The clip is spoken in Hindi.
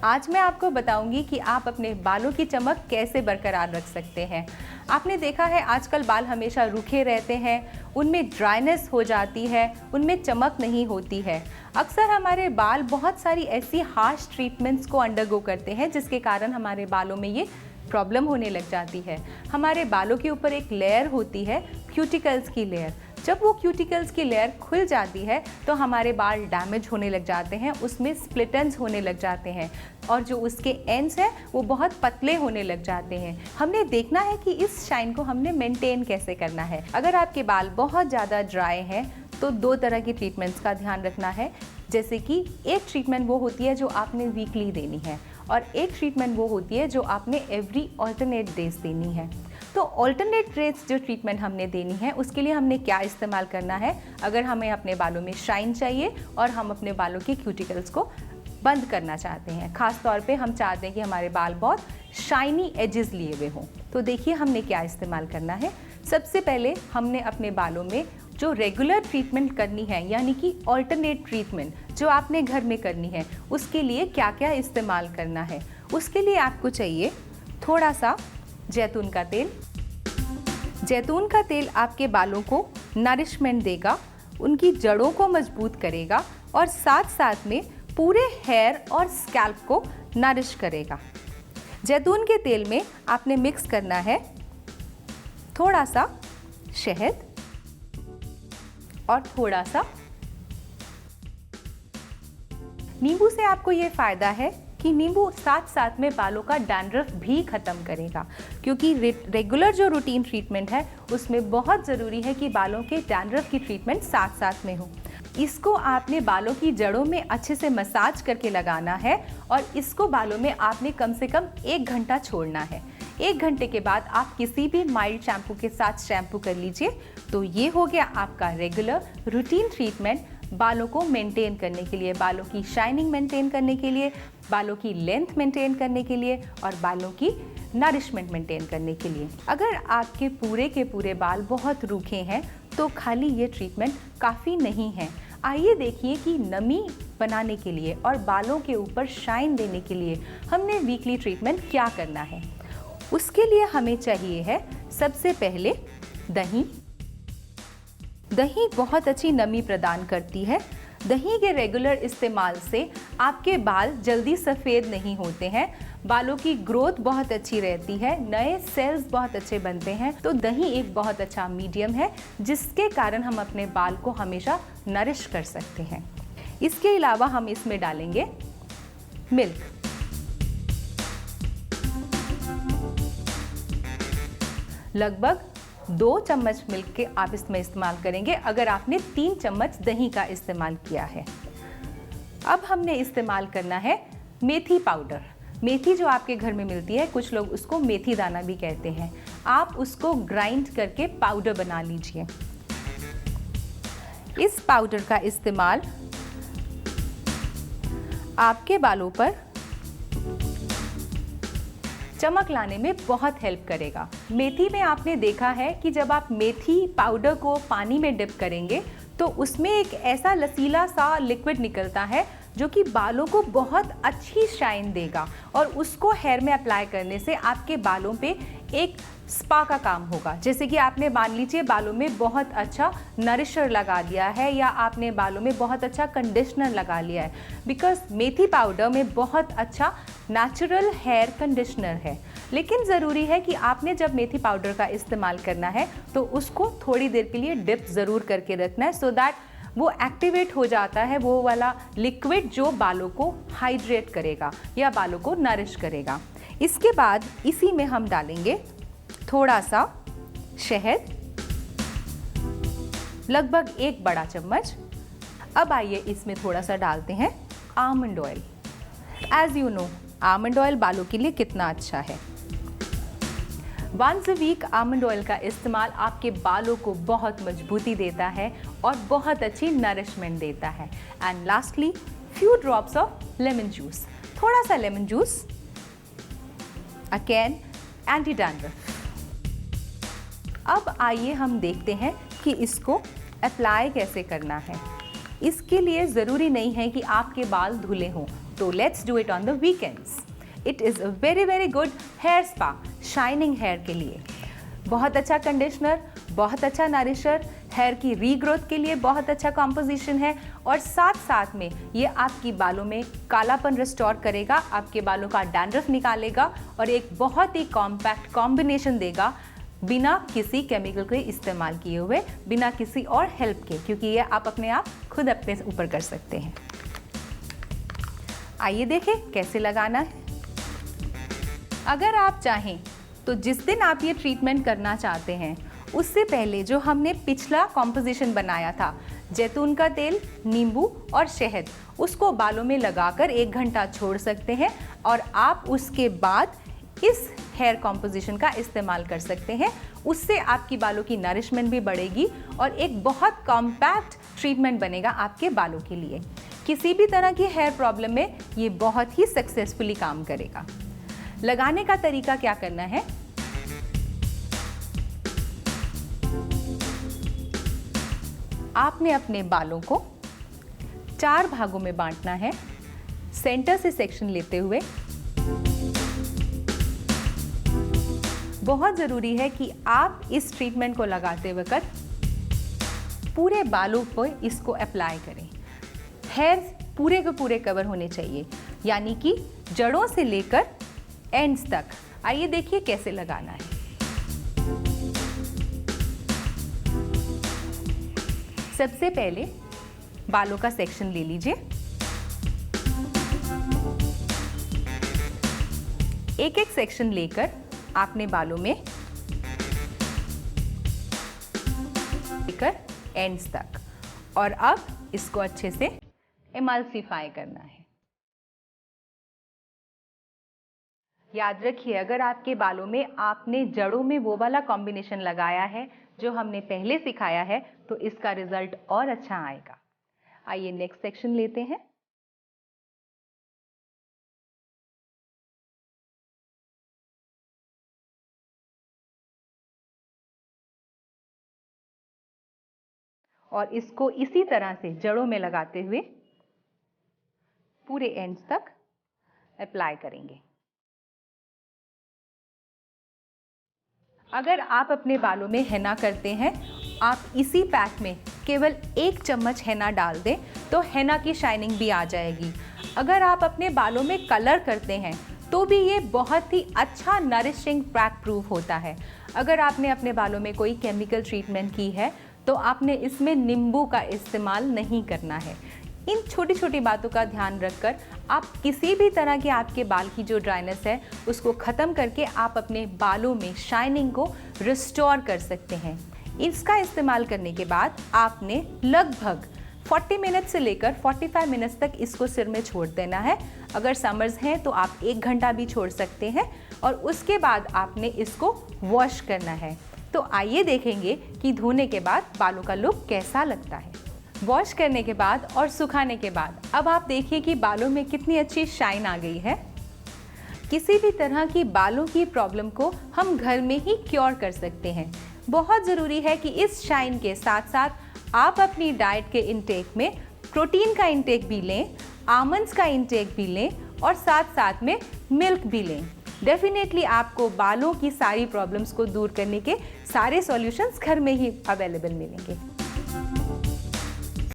आज मैं आपको बताऊंगी कि आप अपने बालों की चमक कैसे बरकरार रख सकते हैं। आपने देखा है आजकल बाल हमेशा रूखे रहते हैं, उनमें ड्राइनेस हो जाती है, उनमें चमक नहीं होती है। अक्सर हमारे बाल बहुत सारी ऐसी हार्श ट्रीटमेंट्स को अंडरगो करते हैं जिसके कारण हमारे बालों में ये प्रॉब्लम होने लग जाती है। हमारे बालों के ऊपर एक लेयर होती है, क्यूटिकल्स की लेयर। जब वो क्यूटिकल्स की लेयर खुल जाती है तो हमारे बाल डैमेज होने लग जाते हैं, उसमें स्प्लिटन्स होने लग जाते हैं और जो उसके एंड्स हैं वो बहुत पतले होने लग जाते हैं। हमने देखना है कि इस शाइन को हमने मेंटेन कैसे करना है। अगर आपके बाल बहुत ज़्यादा ड्राई हैं तो 2 तरह की ट्रीटमेंट्स का ध्यान रखना है। जैसे कि एक ट्रीटमेंट वो होती है जो आपने वीकली देनी है और एक ट्रीटमेंट वो होती है जो आपने एवरी ऑल्टरनेट डेज देनी है। तो ऑल्टरनेट डेज जो ट्रीटमेंट हमने देनी है उसके लिए हमने क्या इस्तेमाल करना है, अगर हमें अपने बालों में शाइन चाहिए और हम अपने बालों के क्यूटिकल्स को बंद करना चाहते हैं। खास तौर पे हम चाहते हैं कि हमारे बाल बहुत शाइनी एजेस लिए हुए हों। तो देखिए हमने क्या इस्तेमाल करना है। सबसे पहले हमने अपने बालों में जो रेगुलर ट्रीटमेंट करनी है, यानी कि ऑल्टरनेट ट्रीटमेंट जो आपने घर में करनी है, उसके लिए क्या क्या इस्तेमाल करना है। उसके लिए आपको चाहिए थोड़ा सा जैतून का तेल। जैतून का तेल आपके बालों को नरिशमेंट देगा, उनकी जड़ों को मजबूत करेगा और साथ साथ में पूरे हेयर और स्कैल्प को नरिश करेगा। जैतून के तेल में आपने मिक्स करना है थोड़ा सा शहद और थोड़ा सा नींबू से। आपको ये फ़ायदा है कि नींबू साथ साथ में बालों का डैंड्रफ भी ख़त्म करेगा, क्योंकि रेगुलर जो रूटीन ट्रीटमेंट है उसमें बहुत ज़रूरी है कि बालों के डैंड्रफ की ट्रीटमेंट साथ साथ में हो। इसको आपने बालों की जड़ों में अच्छे से मसाज करके लगाना है और इसको बालों में आपने कम से कम 1 घंटा छोड़ना है। 1 घंटे के बाद आप किसी भी माइल्ड शैम्पू के साथ शैम्पू कर लीजिए। तो ये हो गया आपका रेगुलर रूटीन ट्रीटमेंट बालों को मेंटेन करने के लिए, बालों की शाइनिंग मेंटेन करने के लिए, बालों की लेंथ मेंटेन करने के लिए और बालों की नरिशमेंट मेंटेन करने के लिए। अगर आपके पूरे के पूरे बाल बहुत रूखे हैं तो खाली ये ट्रीटमेंट काफ़ी नहीं है। आइए देखिए कि नमी बनाने के लिए और बालों के ऊपर शाइन देने के लिए हमने वीकली ट्रीटमेंट क्या करना है। उसके लिए हमें चाहिए है सबसे पहले दही। दही बहुत अच्छी नमी प्रदान करती है। दही के रेगुलर इस्तेमाल से आपके बाल जल्दी सफ़ेद नहीं होते हैं, बालों की ग्रोथ बहुत अच्छी रहती है, नए सेल्स बहुत अच्छे बनते हैं। तो दही एक बहुत अच्छा मीडियम है जिसके कारण हम अपने बाल को हमेशा नरिश कर सकते हैं। इसके अलावा हम इसमें डालेंगे मिल्क। लगभग 2 चम्मच मिल्क के आप इसमें इस्तेमाल करेंगे अगर आपने 3 चम्मच दही का इस्तेमाल किया है। अब हमने इस्तेमाल करना है मेथी पाउडर। मेथी जो आपके घर में मिलती है, कुछ लोग उसको मेथी दाना भी कहते हैं, आप उसको ग्राइंड करके पाउडर बना लीजिए। इस पाउडर का इस्तेमाल आपके बालों पर चमक लाने में बहुत हेल्प करेगा। मेथी में आपने देखा है कि जब आप मेथी पाउडर को पानी में डिप करेंगे तो उसमें एक ऐसा लसीला सा लिक्विड निकलता है जो कि बालों को बहुत अच्छी शाइन देगा और उसको हेयर में अप्लाई करने से आपके बालों पे एक स्पा का काम होगा। जैसे कि आपने मान लीजिए बालों में बहुत अच्छा नरिशर लगा दिया है या आपने बालों में बहुत अच्छा कंडीशनर लगा लिया है, बिकॉज मेथी पाउडर में बहुत अच्छा नेचुरल हेयर कंडीशनर है। लेकिन ज़रूरी है कि आपने जब मेथी पाउडर का इस्तेमाल करना है तो उसको थोड़ी देर के लिए डिप ज़रूर करके रखना है, सो दैट वो एक्टिवेट हो जाता है वो वाला लिक्विड जो बालों को हाइड्रेट करेगा या बालों को नरिश करेगा। इसके बाद इसी में हम डालेंगे थोड़ा सा शहद, लगभग 1 बड़ा चम्मच। अब आइए इसमें थोड़ा सा डालते हैं almond oil. As you know almond oil बालों के लिए कितना अच्छा है। Once a week almond oil का इस्तेमाल आपके बालों को बहुत मजबूती देता है और बहुत अच्छी नरिशमेंट देता है। And lastly few drops of lemon juice, थोड़ा सा lemon juice, again anti dandruff. अब आइए हम देखते हैं कि इसको अप्लाई कैसे करना है। इसके लिए ज़रूरी नहीं है कि आपके बाल धुले हों, तो let's do it on the weekends. It is a very good hair spa shining hair के लिए। बहुत अच्छा कंडीशनर, बहुत अच्छा नरिशर, हेयर की रीग्रोथ के लिए बहुत अच्छा कॉम्पोजिशन है और साथ साथ में ये आपकी बालों में कालापन रिस्टोर करेगा, आपके बालों का डैंड्रफ निकालेगा और एक बहुत ही कॉम्पैक्ट कॉम्बिनेशन देगा बिना किसी केमिकल के इस्तेमाल किए हुए, बिना किसी और हेल्प के, क्योंकि ये आप अपने आप खुद अपने ऊपर कर सकते हैं। आइए देखें कैसे लगाना है। अगर आप चाहें तो जिस दिन आप ये ट्रीटमेंट करना चाहते हैं उससे पहले जो हमने पिछला कॉम्पोजिशन बनाया था, जैतून का तेल, नींबू और शहद, उसको बालों में लगाकर 1 घंटा छोड़ सकते हैं और आप उसके बाद इस हेयर कॉम्पोजिशन का इस्तेमाल कर सकते हैं। उससे आपकी बालों की नरिशमेंट भी बढ़ेगी और एक बहुत कॉम्पैक्ट ट्रीटमेंट बनेगा आपके बालों के लिए। किसी भी तरह की हेयर प्रॉब्लम में ये बहुत ही सक्सेसफुली काम करेगा। लगाने का तरीका क्या करना है, आपने अपने बालों को 4 भागों में बांटना है, सेंटर से सेक्शन लेते हुए। बहुत ज़रूरी है कि आप इस ट्रीटमेंट को लगाते वक्त पूरे बालों पर इसको अप्लाई करें। हेयर पूरे के पूरे कवर होने चाहिए, यानी कि जड़ों से लेकर एंड्स तक। आइए देखिए कैसे लगाना है। सबसे पहले बालों का सेक्शन ले लीजिए। एक एक सेक्शन लेकर आपने बालों में लेकर एंड्स तक, और अब इसको अच्छे से एमल्सिफाई करना है। याद रखिए, अगर आपके बालों में आपने जड़ों में वो वाला कॉम्बिनेशन लगाया है जो हमने पहले सिखाया है, तो इसका रिजल्ट और अच्छा आएगा। आइए नेक्स्ट सेक्शन लेते हैं। और इसको इसी तरह से जड़ों में लगाते हुए पूरे एंड्स तक अप्लाई करेंगे। अगर आप अपने बालों में हेना करते हैं, आप इसी पैक में केवल 1 चम्मच हेना डाल दें तो हेना की शाइनिंग भी आ जाएगी। अगर आप अपने बालों में कलर करते हैं तो भी ये बहुत ही अच्छा नरिशिंग पैक प्रूफ होता है। अगर आपने अपने बालों में कोई केमिकल ट्रीटमेंट की है तो आपने इसमें नींबू का इस्तेमाल नहीं करना है। इन छोटी छोटी बातों का ध्यान रखकर आप किसी भी तरह के आपके बाल की जो ड्राइनेस है उसको ख़त्म करके आप अपने बालों में शाइनिंग को रिस्टोर कर सकते हैं। इसका इस्तेमाल करने के बाद आपने लगभग 40 मिनट से लेकर 45 मिनट्स तक इसको सिर में छोड़ देना है। अगर समर्स हैं तो आप 1 घंटा भी छोड़ सकते हैं और उसके बाद आपने इसको वॉश करना है। तो आइए देखेंगे कि धोने के बाद बालों का लुक कैसा लगता है। वॉश करने के बाद और सुखाने के बाद अब आप देखिए कि बालों में कितनी अच्छी शाइन आ गई है। किसी भी तरह की बालों की प्रॉब्लम को हम घर में ही क्योर कर सकते हैं। बहुत ज़रूरी है कि इस शाइन के साथ साथ आप अपनी डाइट के इंटेक में प्रोटीन का इंटेक भी लें, आमंड्स का इंटेक भी लें और साथ साथ में मिल्क भी लें। डेफिनेटली आपको बालों की सारी प्रॉब्लम्स को दूर करने के सारे सॉल्यूशंस घर में ही अवेलेबल मिलेंगे।